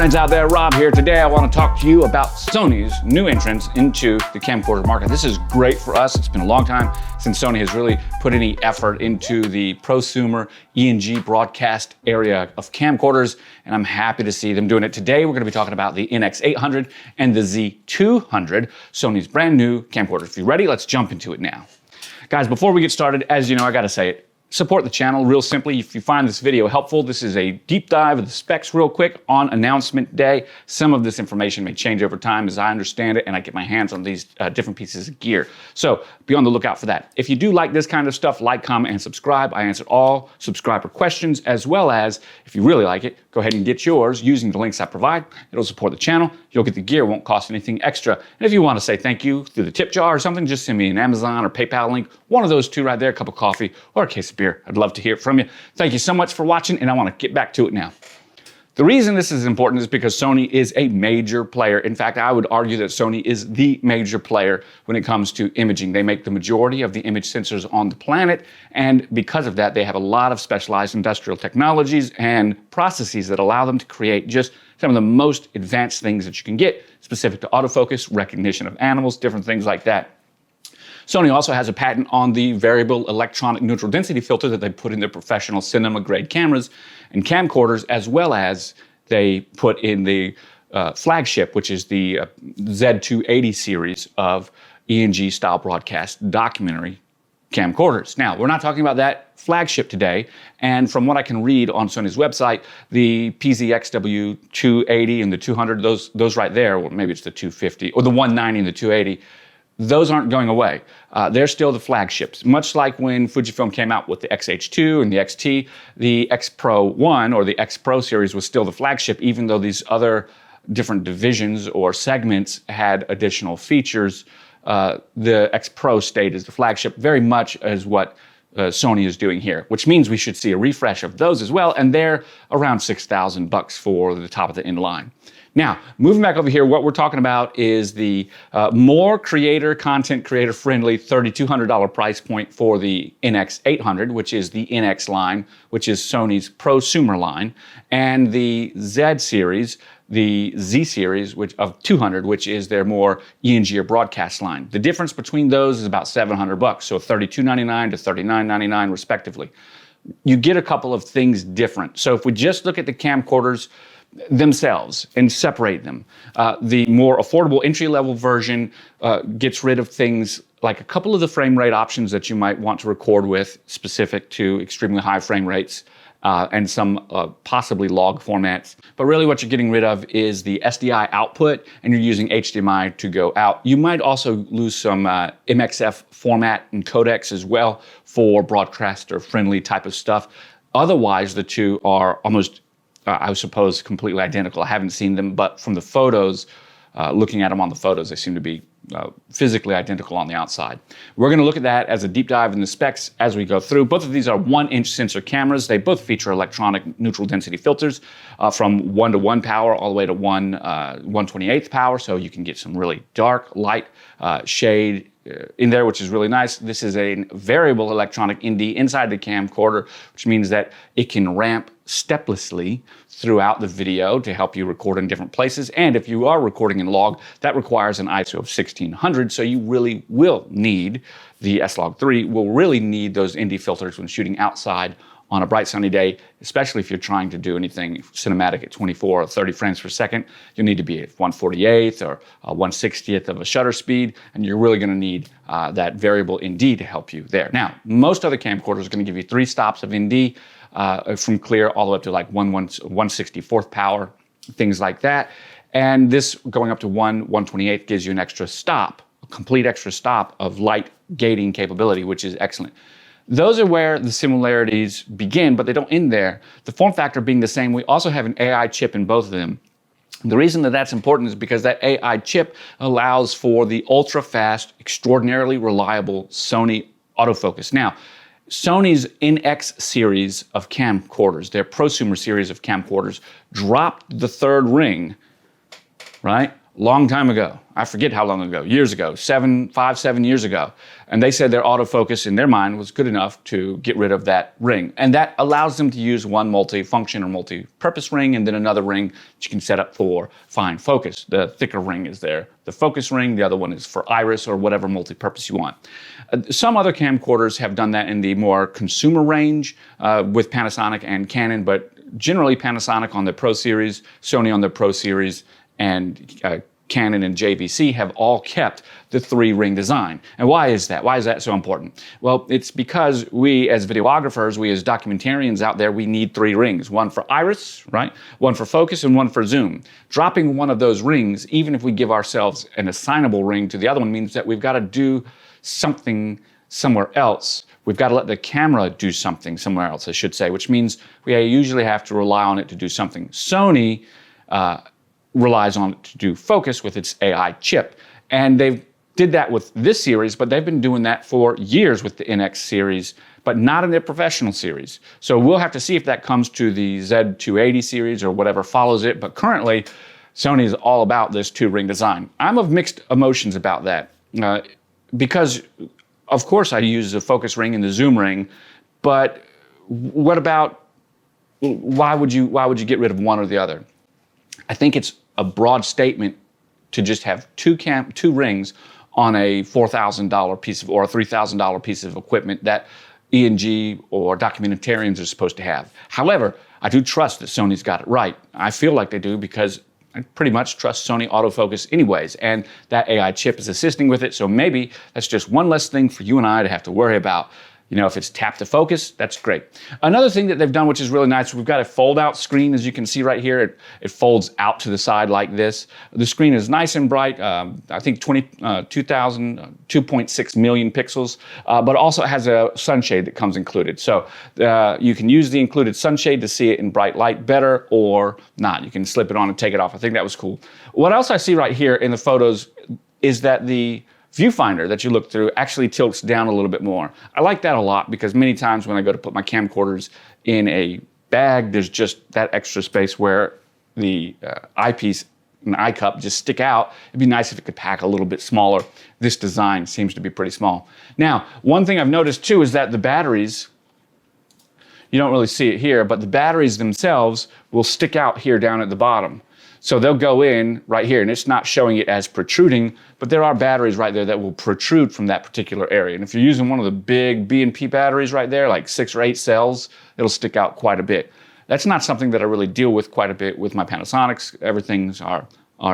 friends out there, Rob here. Today I want to talk to you about Sony's new entrance into the camcorder market. This is great for us. It's been a long time since Sony has really put any effort into the prosumer ENG broadcast area of camcorders, and I'm happy to see them doing it. Today we're going to be talking about the NX800 and the Z200, Sony's brand new camcorder. If you're ready, let's jump into it now. Guys, before we get started, as you know, I got to say it. Support the channel real simply. If you find this video helpful, this is a deep dive of the specs real quick on announcement day. Some of this information may change over time as I understand it and I get my hands on these different pieces of gear. So be on the lookout for that. If you do like this kind of stuff, like, comment, and subscribe. I answer all subscriber questions, as well as, if you really like it, go ahead and get yours using the links I provide. It'll support the channel. You'll get the gear, won't cost anything extra. And if you want to say thank you through the tip jar or something, just send me an Amazon or PayPal link. One of those two right there, a cup of coffee or a case of beer. I'd love to hear from you. Thank you so much for watching, and I want to get back to it now. The reason this is important is because Sony is a major player. In fact, I would argue that Sony is the major player when it comes to imaging. They make the majority of the image sensors on the planet, and because of that, they have a lot of specialized industrial technologies and processes that allow them to create just some of the most advanced things that you can get, specific to autofocus, recognition of animals, different things like that. Sony also has a patent on the variable electronic neutral density filter that they put in their professional cinema grade cameras and camcorders, as well as they put in the flagship, which is the Z280 series of ENG style broadcast documentary camcorders. Now, we're not talking about that flagship today, and from what I can read on Sony's website, the PZXW280 and the 200, those right there, or maybe it's the 250, or the 190 and the 280, those aren't going away. They're still the flagships. Much like when Fujifilm came out with the XH2 and the XT, the X Pro 1 or the X Pro series was still the flagship, even though these other different divisions or segments had additional features. The X Pro stayed as the flagship, very much as what Sony is doing here, which means we should see a refresh of those as well, and they're around $6,000 for the top of the end line. Now, moving back over here, what we're talking about is the more content creator friendly $3,200 price point for the NX800, which is the NX line, which is Sony's prosumer line, and the Z series, the Z series of 200, which is their more ENG or broadcast line. The difference between those is about $700, so $32.99 to $39.99 respectively. You get a couple of things different. So if we just look at the camcorders themselves and separate them, the more affordable entry-level version gets rid of things like a couple of the frame rate options that you might want to record with, specific to extremely high frame rates, and some possibly log formats. But really what you're getting rid of is the SDI output, and you're using HDMI to go out. You might also lose some MXF format and codecs as well for broadcaster-friendly type of stuff. Otherwise, the two are almost, I suppose, completely identical. I haven't seen them, but from the photos, looking at them on the photos, they seem to be physically identical on the outside. We're going to look at that as a deep dive in the specs as we go through. Both of these are 1-inch sensor cameras. They both feature electronic neutral density filters from 1:1 power all the way to 1/128th power, so you can get some really dark, light shade in there, which is really nice. This is a variable electronic ND inside the camcorder, which means that it can ramp steplessly throughout the video to help you record in different places. And if you are recording in log, that requires an ISO of 1600, so you really will need, the S-Log3 will really need those ND filters when shooting outside on a bright sunny day, especially if you're trying to do anything cinematic at 24 or 30 frames per second. You'll need to be at 1/48th or 1/60th of a shutter speed, and you're really going to need that variable ND to help you there. Now, most other camcorders are going to give you 3 stops of ND from clear all the way up to like 1/164th power, things like that. And this going up to 1/128th gives you an extra stop, a complete extra stop of light gating capability, which is excellent. Those are where the similarities begin, but they don't end there. The form factor being the same, we also have an AI chip in both of them. The reason that that's important is because that AI chip allows for the ultra-fast, extraordinarily reliable Sony autofocus. Now, Sony's NX series of camcorders, their prosumer series of camcorders, dropped the third ring, right? long time ago. I forget how long ago, years ago, 7 years ago. And they said their autofocus in their mind was good enough to get rid of that ring. And that allows them to use one multi-function or multi-purpose ring and then another ring that you can set up for fine focus. The thicker ring is there, the focus ring. The other one is for iris or whatever multi-purpose you want. Some other camcorders have done that in the more consumer range with Panasonic and Canon, but generally Panasonic on the Pro Series, Sony on the Pro Series, and Canon and JVC have all kept the 3-ring design. And why is that? Why is that so important? Well, it's because we as videographers, we as documentarians out there, we need 3 rings. One for iris, right? One for focus and one for zoom. Dropping one of those rings, even if we give ourselves an assignable ring to the other one, means that we've got to do something somewhere else. We've got to let the camera do something somewhere else, I should say, which means we usually have to rely on it to do something. Sony relies on it to do focus with its AI chip. And they did that with this series, but they've been doing that for years with the NX series, but not in their professional series. So we'll have to see if that comes to the Z280 series or whatever follows it. But currently, Sony is all about this 2-ring design. I'm of mixed emotions about that because, of course, I use the focus ring and the zoom ring, but what about, why would you get rid of one or the other? I think it's a broad statement to just have two rings on a $4,000 piece of, or a $3,000 piece of equipment that E&G or documentarians are supposed to have. However, I do trust that Sony's got it right. I feel like they do because I pretty much trust Sony autofocus anyways, and that AI chip is assisting with it, so maybe that's just one less thing for you and I to have to worry about. You know, if it's tap to focus, that's great. Another thing that they've done, which is really nice, we've got a fold-out screen, as you can see right here. It folds out to the side like this. The screen is nice and bright. I think 2.6 million pixels, but also it has a sunshade that comes included. So you can use the included sunshade to see it in bright light better or not. You can slip it on and take it off. I think that was cool. What else I see right here in the photos is that the viewfinder that you look through actually tilts down a little bit more. I like that a lot because many times when I go to put my camcorders in a bag, there's just that extra space where the eyepiece and eye cup just stick out. It'd be nice if it could pack a little bit smaller. This design seems to be pretty small. Now, one thing I've noticed too is that the batteries, you don't really see it here, but the batteries themselves will stick out here down at the bottom. So they'll go in right here, and it's not showing it as protruding, but there are batteries right there that will protrude from that particular area. And if you're using one of the big B&P batteries right there, like 6 or 8 cells, it'll stick out quite a bit. That's not something that I really deal with quite a bit with my Panasonics. Everything's are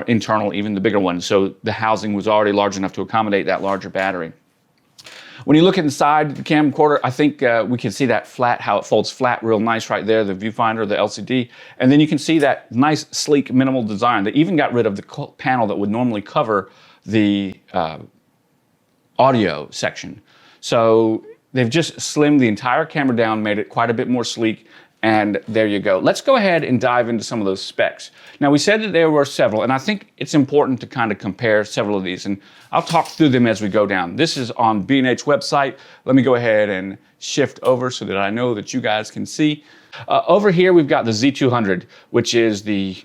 internal, even the bigger ones. So the housing was already large enough to accommodate that larger battery. When you look inside the camcorder, I think we can see that flat, how it folds flat real nice right there, the viewfinder, the LCD. And then you can see that nice, sleek, minimal design. They even got rid of the panel that would normally cover the audio section. So they've just slimmed the entire camera down, made it quite a bit more sleek, and there you go. Let's go ahead and dive into some of those specs. Now, we said that there were several, and I think it's important to kind of compare several of these, and I'll talk through them as we go down. This is on B&H website. Let me go ahead and shift over so that I know that you guys can see. Over here, we've got the Z200, which is the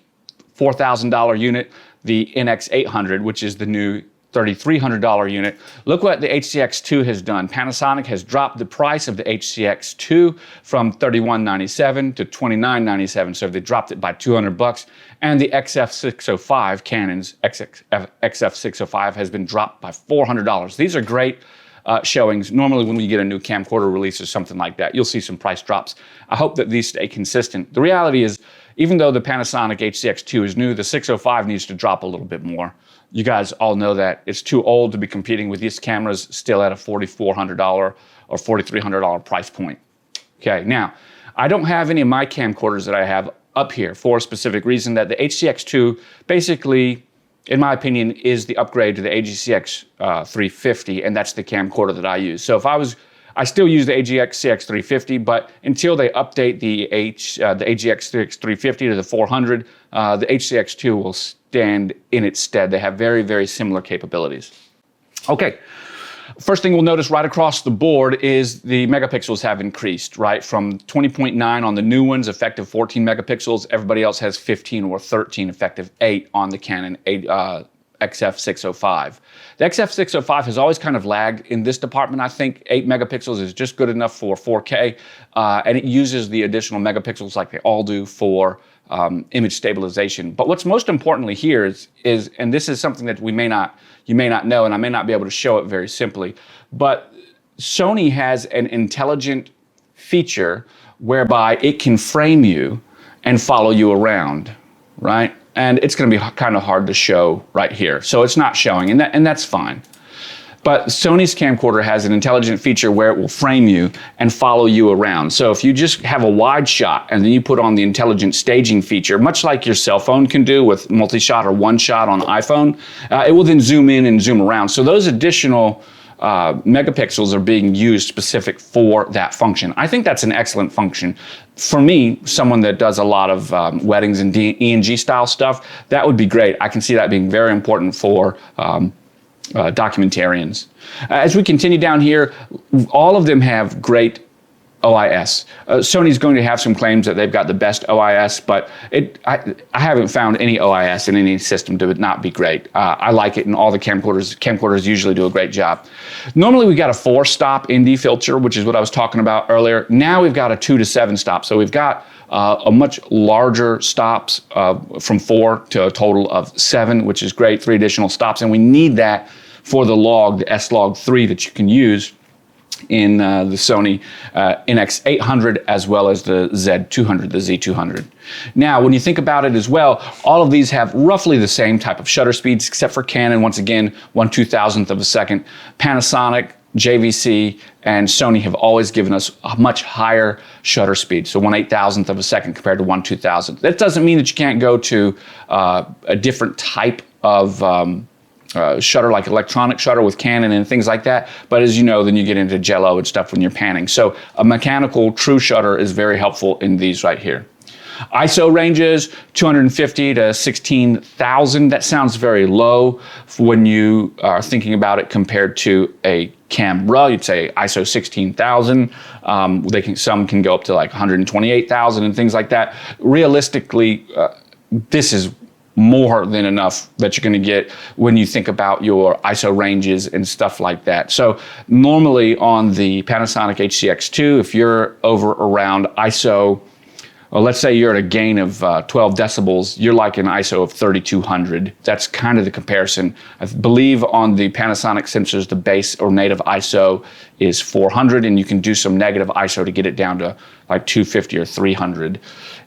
$4,000 unit, the NX800, which is the new $3,300 unit. Look what the HCX2 has done. Panasonic has dropped the price of the HCX2 from $31.97 to $29.97. So they dropped it by $200. And the XF605, Canon's XF605, has been dropped by $400. These are great showings. Normally when we get a new camcorder release or something like that, you'll see some price drops. I hope that these stay consistent. The reality is, even though the Panasonic HCX2 is new, the 605 needs to drop a little bit more. You guys all know that it's too old to be competing with these cameras still at a $4,400 or $4,300 price point. Okay, now, I don't have any of my camcorders that I have up here for a specific reason that the HCX2 basically, in my opinion, is the upgrade to the HCX 350, and that's the camcorder that I use. So if I still use the HCX 350, but until they update the HCX 350 to the 400, the HCX2 will stand in its stead. They have very, very similar capabilities. Okay, First thing we'll notice right across the board is the megapixels have increased, right? From 20.9 on the new ones, effective 14 megapixels. Everybody else has 15 or 13, effective 8 on the Canon XF605. The XF605 has always kind of lagged in this department. I think 8 megapixels is just good enough for 4K, and it uses the additional megapixels like they all do for image stabilization. But what's most importantly here is, and this is something that you may not know, and I may not be able to show it very simply, but Sony has an intelligent feature whereby it can frame you and follow you around, right? And it's going to be kind of hard to show right here. So it's not showing, and that's fine. But Sony's camcorder has an intelligent feature where it will frame you and follow you around. So if you just have a wide shot and then you put on the intelligent staging feature, much like your cell phone can do with multi-shot or one shot on iPhone, it will then zoom in and zoom around. So those additional megapixels are being used specific for that function. I think that's an excellent function. For me, someone that does a lot of weddings and ENG style stuff, that would be great. I can see that being very important for documentarians. As we continue down here, all of them have great OIS. Sony's going to have some claims that they've got the best OIS, but I haven't found any OIS in any system to not be great. I like it in all the camcorders. Camcorders usually do a great job. Normally we got a 4-stop ND filter, which is what I was talking about earlier. Now we've got a 2 to 7 stop. So we've got a much larger stops from 4 to a total of 7, which is great, 3 additional stops. And we need that for the log, the S-Log3 that you can use in the Sony NX800 as well as the Z200, the Z200. Now, when you think about it as well, all of these have roughly the same type of shutter speeds, except for Canon, once again, 1/2000th of a second. Panasonic, JVC, and Sony have always given us a much higher shutter speed, so 1/8000th of a second compared to 1/2000th. That doesn't mean that you can't go to a different type of shutter, like electronic shutter with Canon and things like that. But as you know, then you get into jello and stuff when you're panning. So a mechanical true shutter is very helpful in these right here. ISO ranges 250 to 16,000. That sounds very low when you are thinking about it compared to a camera. You'd say ISO 16,000. Some can go up to like 128,000 and things like that. Realistically, this is more than enough that you're going to get when you think about your ISO ranges and stuff like that. So normally on the Panasonic HCX2, if you're over around ISO, well, let's say you're at a gain of 12 decibels, you're like an ISO of 3200. That's kind of the comparison. I believe on the Panasonic sensors, the base or native ISO is 400, and you can do some negative ISO to get it down to like 250 or 300.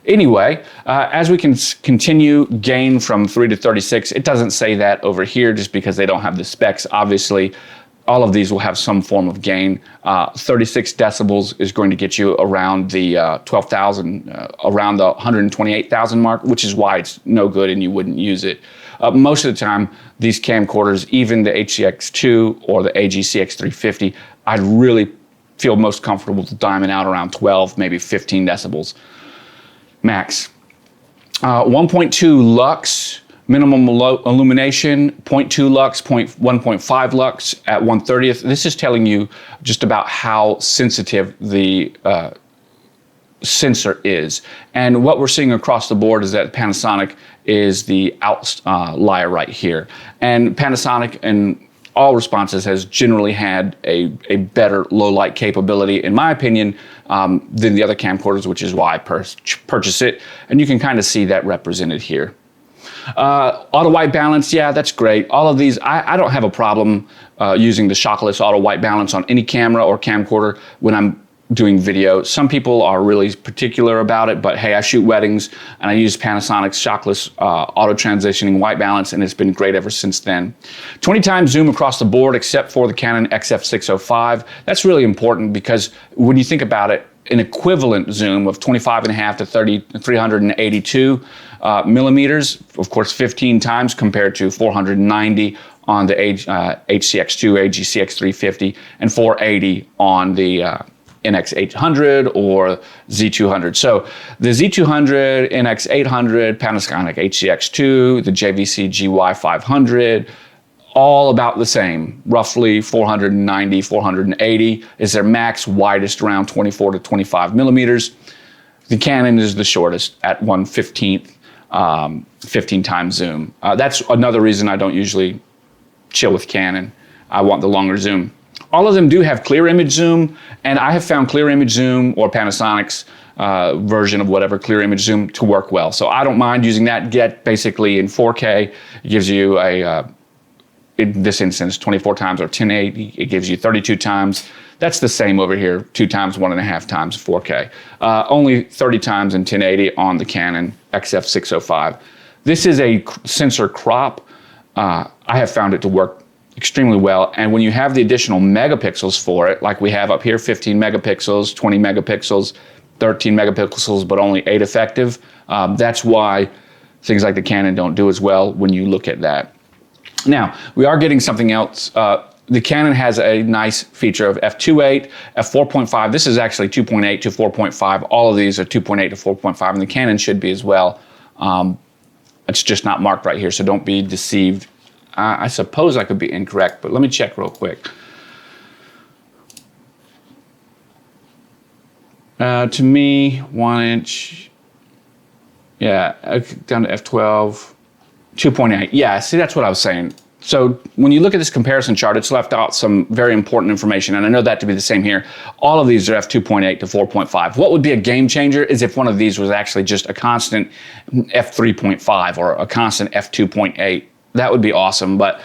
Anyway, as we can continue gain from 3 to 36, it doesn't say that over here just because they don't have the specs. Obviously, all of these will have some form of gain. 36 decibels is going to get you around the 12,000, around the 128,000 mark, which is why it's no good and you wouldn't use it. Most of the time, these camcorders, even the HCX2 or the AGCX350, I'd really feel most comfortable diamond out around 12, maybe 15 decibels max. 1.2 lux. Minimum illumination, 0.2 lux, 1.5 lux at 1/30th. This is telling you just about how sensitive the sensor is. And what we're seeing across the board is that Panasonic is the outlier right here. And Panasonic in all responses has generally had a better low light capability, in my opinion, than the other camcorders, which is why I purchased it. And you can kind of see that represented here. Auto white balance, yeah, that's great. All of these, I don't have a problem using the shockless auto white balance on any camera or camcorder when I'm doing video. Some people are really particular about it, but hey, I shoot weddings and I use Panasonic's shockless auto transitioning white balance, and it's been great ever since then. 20 times zoom across the board except for the Canon XF605. That's really important because when you think about it, an equivalent zoom of 25.5 to 382 millimeters, of course 15 times compared to 490 on the HCX2, AGCX350, and 480 on the NX800 or Z200. So the Z200, NX800, Panasonic HCX2, the JVC GY500, all about the same, roughly 490, 480 is their max, widest around 24 to 25 millimeters. The Canon is the shortest at 1/15th, 15 times zoom. That's another reason I don't usually chill with Canon. I want the longer zoom. All of them do have clear image zoom, and I have found clear image zoom or Panasonic's version of whatever clear image zoom to work well. So I don't mind using that. Get basically in 4K, it gives you a, in this instance, 24 times or 1080, it gives you 32 times. That's the same over here, 2 times, 1.5 times 4K. Only 30 times in 1080 on the Canon XF605. This is a sensor crop. I have found it to work extremely well, and when you have the additional megapixels for it, like we have up here, 15 megapixels, 20 megapixels, 13 megapixels, but only 8 effective, that's why things like the Canon don't do as well when you look at that. Now, we are getting something else. The Canon has a nice feature of f2.8, f4.5. This is actually 2.8 to 4.5. All of these are 2.8 to 4.5, and the Canon should be as well. It's just not marked right here, so don't be deceived. I suppose I could be incorrect, but let me check real quick. To me, 1 inch, yeah, down to f12, 2.8. Yeah, see, that's what I was saying. So when you look at this comparison chart, it's left out some very important information, and I know that to be the same here. All of these are f2.8 to 4.5. What would be a game changer is if one of these was actually just a constant f3.5 or a constant f2.8. That would be awesome, but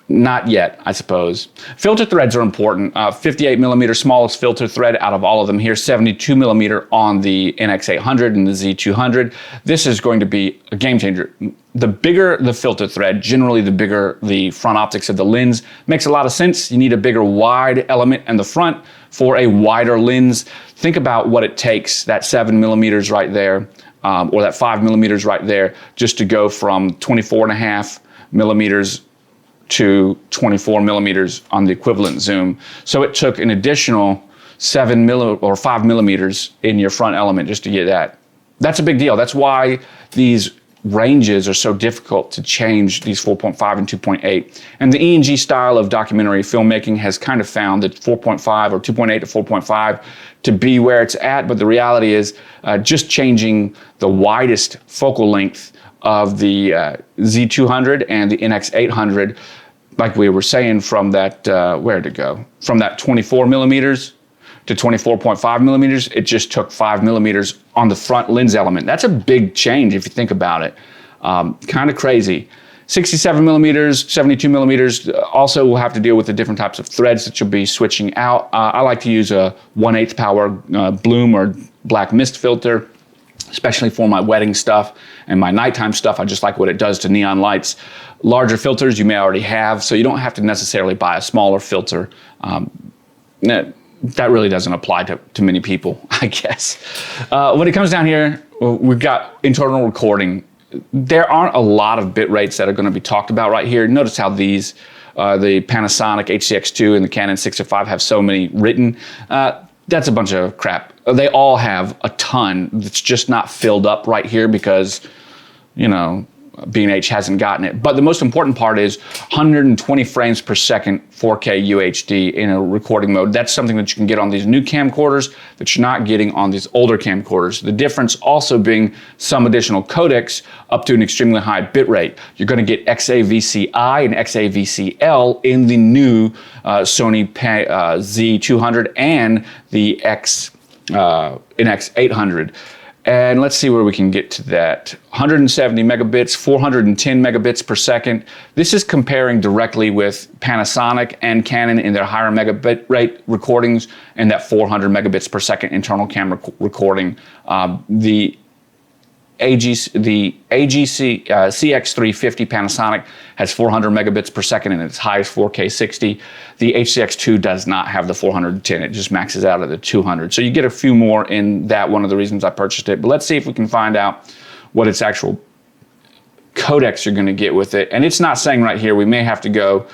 not yet, I suppose. Filter threads are important. 58 millimeter smallest filter thread out of all of them here, 72 millimeter on the NX800 and the Z200. This is going to be a game changer. The bigger the filter thread, generally the bigger the front optics of the lens. Makes a lot of sense. You need a bigger wide element in the front for a wider lens. Think about what it takes, that 7 millimeters right there, or that 5 millimeters right there, just to go from 24.5 millimeters to 24 millimeters on the equivalent zoom. So it took an additional 5 millimeters in your front element just to get that. That's a big deal. That's why these ranges are so difficult to change, these 4.5 and 2.8. And the E&G style of documentary filmmaking has kind of found that 4.5 or 2.8 to 4.5 to be where it's at, but the reality is just changing the widest focal length of the Z200 and the NX800, like we were saying, from that, where'd it go? From that 24 millimeters to 24.5 millimeters, it just took 5 millimeters on the front lens element. That's a big change if you think about it. Kind of crazy. 67 millimeters, 72 millimeters, also will have to deal with the different types of threads that you'll be switching out. I like to use a 1/8 power bloom or black mist filter, especially for my wedding stuff and my nighttime stuff. I just like what it does to neon lights. Larger filters you may already have, so you don't have to necessarily buy a smaller filter. That really doesn't apply to many people, I guess. When it comes down here, we've got internal recording. There aren't a lot of bit rates that are going to be talked about right here. Notice how these, the Panasonic HCX2 and the Canon 605 have so many written. That's a bunch of crap. They all have a ton that's just not filled up right here because, you know, B&H hasn't gotten it. But the most important part is 120 frames per second 4K UHD in a recording mode. That's something that you can get on these new camcorders that you're not getting on these older camcorders. The difference also being some additional codecs up to an extremely high bit rate. You're going to get XAVCI and XAVCL in the new Sony Z200 and the NX800. And let's see where we can get to that. 170 megabits, 410 megabits per second. This is comparing directly with Panasonic and Canon in their higher megabit rate recordings and that 400 megabits per second internal camera recording. The CX350 Panasonic has 400 megabits per second in its highest 4K 60. The HCX2 does not have the 410. It just maxes out at the 200. So you get a few more in that, one of the reasons I purchased it. But let's see if we can find out what its actual codecs you're going to get with it. And it's not saying right here. I may have to go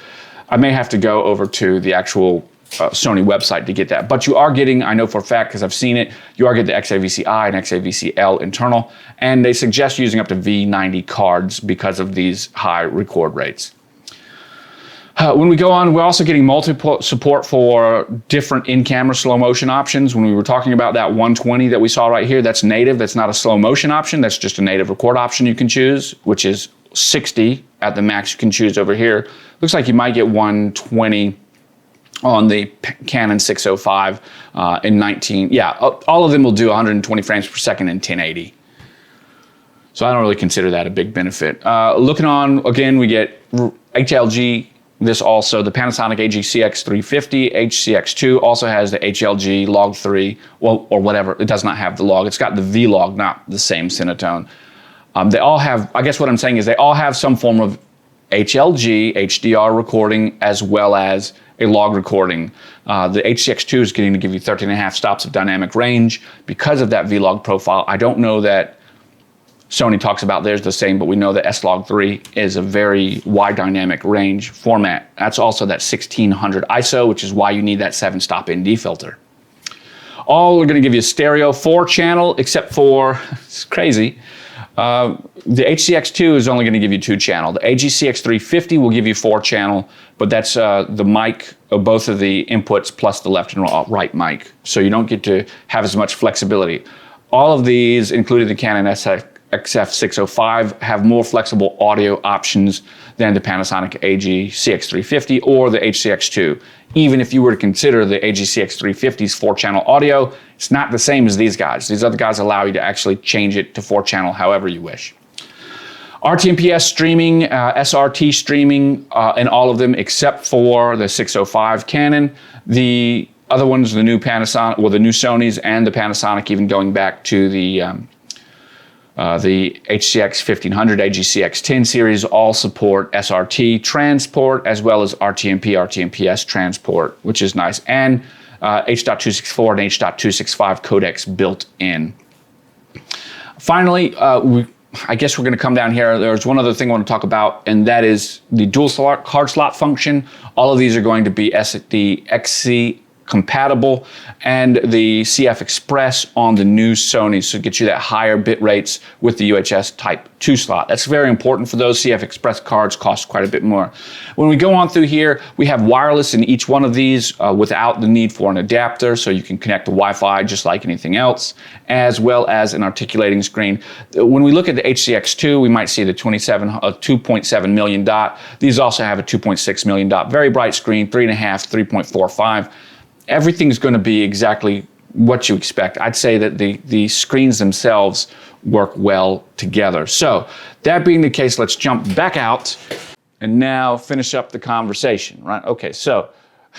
over to the actual Sony website to get that. But you are getting, I know for a fact because I've seen it, you are getting the XAVCI and XAVCL internal, and they suggest using up to V90 cards because of these high record rates. When we go on, we're also getting multiple support for different in-camera slow motion options. When we were talking about that 120 that we saw right here, that's native. That's not a slow motion option. That's just a native record option you can choose, which is 60 at the max you can choose over here. Looks like you might get 120 on the Canon 605 in 19. Yeah, all of them will do 120 frames per second in 1080. So I don't really consider that a big benefit. Looking on, again, we get HLG. This also, the Panasonic HCX350, HCX2 also has the HLG log 3, well, or whatever. It does not have the log. It's got the V-log, not the same Cinetone. They all have, I guess what I'm saying is they all have some form of HLG, HDR recording, as well as a log recording. The HCX2 is getting to give you 13.5 stops of dynamic range because of that V-log profile. I don't know that Sony talks about theirs the same, but we know that S-Log3 is a very wide dynamic range format. That's also that 1600 ISO, which is why you need that 7-stop ND filter. All are going to give you a stereo 4-channel, except for, it's crazy, the HCX2 is only going to give you 2-channel. The HCX350 will give you 4-channel, but that's the mic of both of the inputs plus the left and right mic. So you don't get to have as much flexibility. All of these, including the Canon XF605, have more flexible audio options than the Panasonic HCX350 or the HCX2. Even if you were to consider the HCX350's 4-channel audio, it's not the same as these guys. These other guys allow you to actually change it to 4-channel however you wish. RTMPS streaming, SRT streaming, and all of them except for the 605 Canon. The other ones, the new Panasonic, well, the new Sonys and the Panasonic, even going back to the HCX1500, HCX10 series, all support SRT transport as well as RTMP, RTMPS transport, which is nice, and H.264 and H.265 codecs built in. Finally, I guess we're going to come down here. There's one other thing I want to talk about, and that is the dual card slot function. All of these are going to be SD XC compatible, and the CF Express on the new Sony, so it gets you that higher bit rates with the UHS Type 2 slot. That's very important for those. CF Express cards cost quite a bit more. When we go on through here, we have wireless in each one of these without the need for an adapter, so you can connect to Wi-Fi just like anything else, as well as an articulating screen. When we look at the HCX2, we might see the 2.7 million dot. These also have a 2.6 million dot, very bright screen, 3.5, 3.45. Everything's going to be exactly what you expect. I'd say that the screens themselves work well together. So that being the case, let's jump back out and now finish up the conversation, right? Okay, so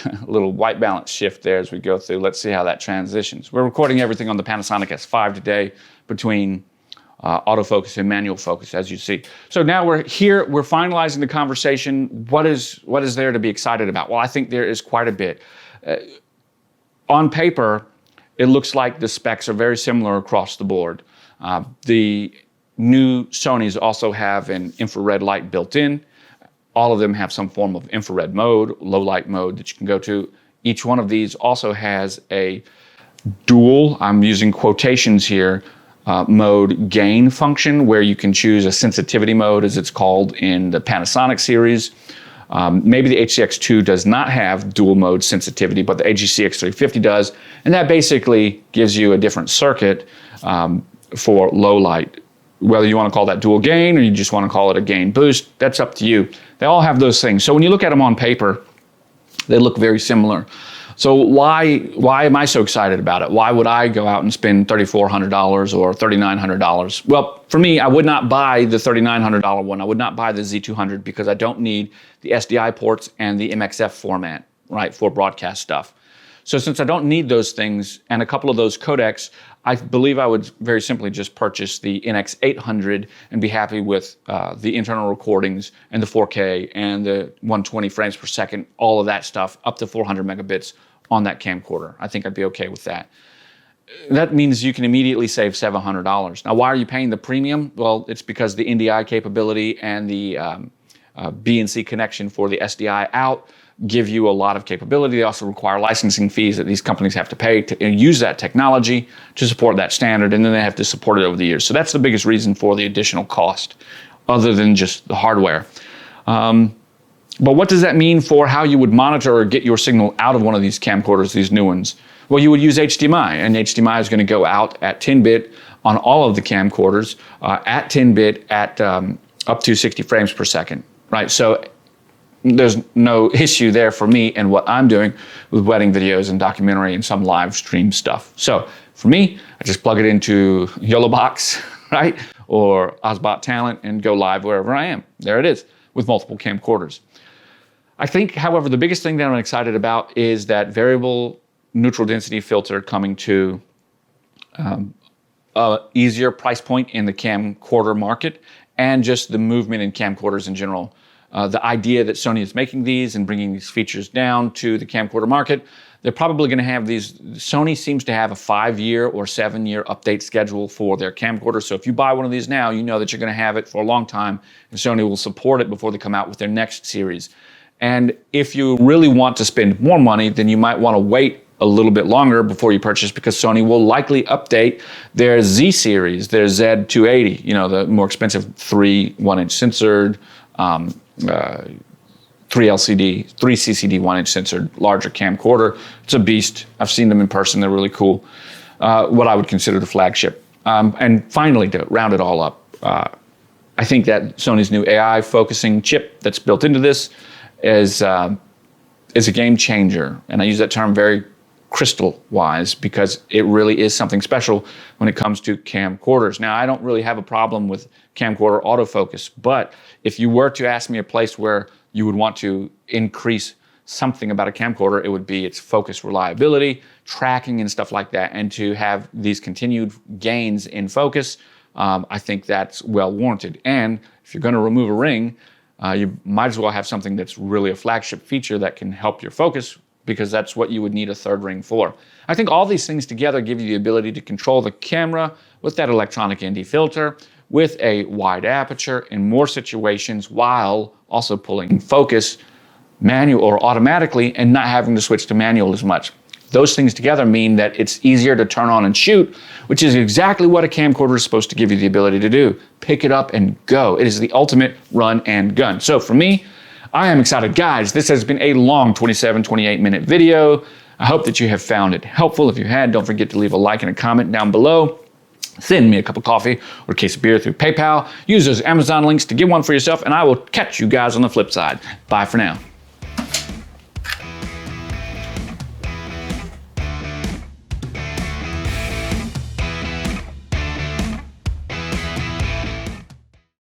a little white balance shift there as we go through. Let's see how that transitions. We're recording everything on the Panasonic S5 today between autofocus and manual focus, as you see. So now we're here, we're finalizing the conversation. What is there to be excited about? Well, I think there is quite a bit. On paper, it looks like the specs are very similar across the board. The new Sonys also have an infrared light built in. All of them have some form of infrared mode, low light mode that you can go to. Each one of these also has a dual, I'm using quotations here, mode gain function, where you can choose a sensitivity mode, as it's called in the Panasonic series. Maybe the HCX2 does not have dual mode sensitivity, but the HCX350 does, and that basically gives you a different circuit for low light. Whether you want to call that dual gain or you just want to call it a gain boost, that's up to you. They all have those things. So when you look at them on paper, they look very similar. So why am I so excited about it? Why would I go out and spend $3,400 or $3,900? Well, for me, I would not buy the $3,900 one. I would not buy the Z200 because I don't need the SDI ports and the MXF format, right, for broadcast stuff. So since I don't need those things and a couple of those codecs, I believe I would very simply just purchase the NX800 and be happy with the internal recordings and the 4K and the 120 frames per second, all of that stuff, up to 400 megabits on that camcorder. I think I'd be okay with that. That means you can immediately save $700. Now, why are you paying the premium? Well, it's because the NDI capability and the BNC connection for the SDI out give you a lot of capability. They also require licensing fees that these companies have to pay to use that technology to support that standard, and then they have to support it over the years. So that's the biggest reason for the additional cost, other than just the hardware. But what does that mean for how you would monitor or get your signal out of one of these camcorders, these new ones? Well, you would use HDMI, and HDMI is going to go out at 10-bit on all of the camcorders, at 10-bit at up to 60 frames per second, right? So there's no issue there for me and what I'm doing with wedding videos and documentary and some live stream stuff. So for me, I just plug it into YOLO Box, right? Or obsbot Talent and go live wherever I am. There it is with multiple camcorders. I think, however, the biggest thing that I'm excited about is that variable neutral density filter coming to a easier price point in the camcorder market, and just the movement in camcorders in general. The idea that Sony is making these and bringing these features down to the camcorder market, they're probably going to have these. Sony seems to have a 5-year or 7-year update schedule for their camcorder. So if you buy one of these now, you know that you're going to have it for a long time, and Sony will support it before they come out with their next series. And if you really want to spend more money, then you might want to wait a little bit longer before you purchase, because Sony will likely update their Z series, their Z280, you know, the more expensive 3 1-inch censored, 3 LCD, 3 CCD 1-inch censored, larger camcorder. It's a beast. I've seen them in person. They're really cool. What I would consider the flagship. And finally, to round it all up, I think that Sony's new AI focusing chip that's built into this is a game changer. And I use that term very crystal-wise because it really is something special when it comes to camcorders. Now, I don't really have a problem with camcorder autofocus, but if you were to ask me a place where you would want to increase something about a camcorder, it would be its focus reliability, tracking, and stuff like that. And to have these continued gains in focus, I think that's well warranted. And if you're going to remove a ring, you might as well have something that's really a flagship feature that can help your focus, because that's what you would need a third ring for. I think all these things together give you the ability to control the camera with that electronic ND filter, with a wide aperture in more situations, while also pulling focus manual or automatically and not having to switch to manual as much. Those things together mean that it's easier to turn on and shoot, which is exactly what a camcorder is supposed to give you the ability to do. Pick it up and go. It is the ultimate run and gun. So for me, I am excited. Guys, this has been a long 28 minute video. I hope that you have found it helpful. If you had, don't forget to leave a like and a comment down below. Send me a cup of coffee or a case of beer through PayPal. Use those Amazon links to get one for yourself, and I will catch you guys on the flip side. Bye for now.